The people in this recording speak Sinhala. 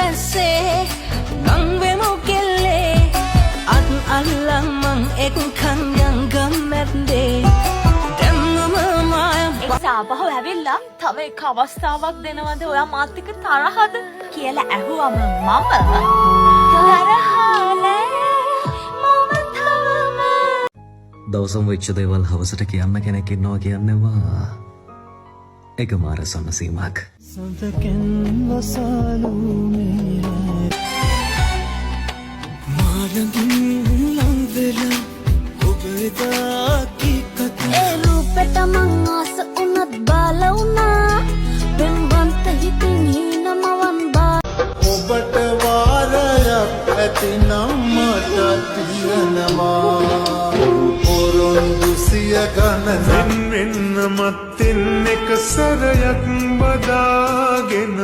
වැස්සේ ගං වෙමු කෙල්ලේ අත් අල්ලන් මං එක්කන් ගංගම් මැද්දේ දැම්මම මායම් සාපහු ඇවිල්ලා තව එක අවස්ථාවක් දෙනවද ඔයා මාත් එක්ක තරහද කියලා ඇහුවම මම තරහනේ මම තවම දවසම වෙච්ච දේවල් හවසට කියන්න කෙනෙක් ඉන්නවා කියන්නේවා එක මාර සමසීමක් සඳකෙන් වසාලු මේ මාළඟින් ලං වෙලා ඔබ එදා කී කතා ඒ රූපෙට මං ආස උනත් බාල වුණා පෙම්වන්ත හිතින් හීනමවන් බා ඔබට වාරයක් ඇතිනම් මට තියනවා පොරොන්දු සිය ගණන වෙන්න මත්තෙන් එක සරයක් බදාගෙන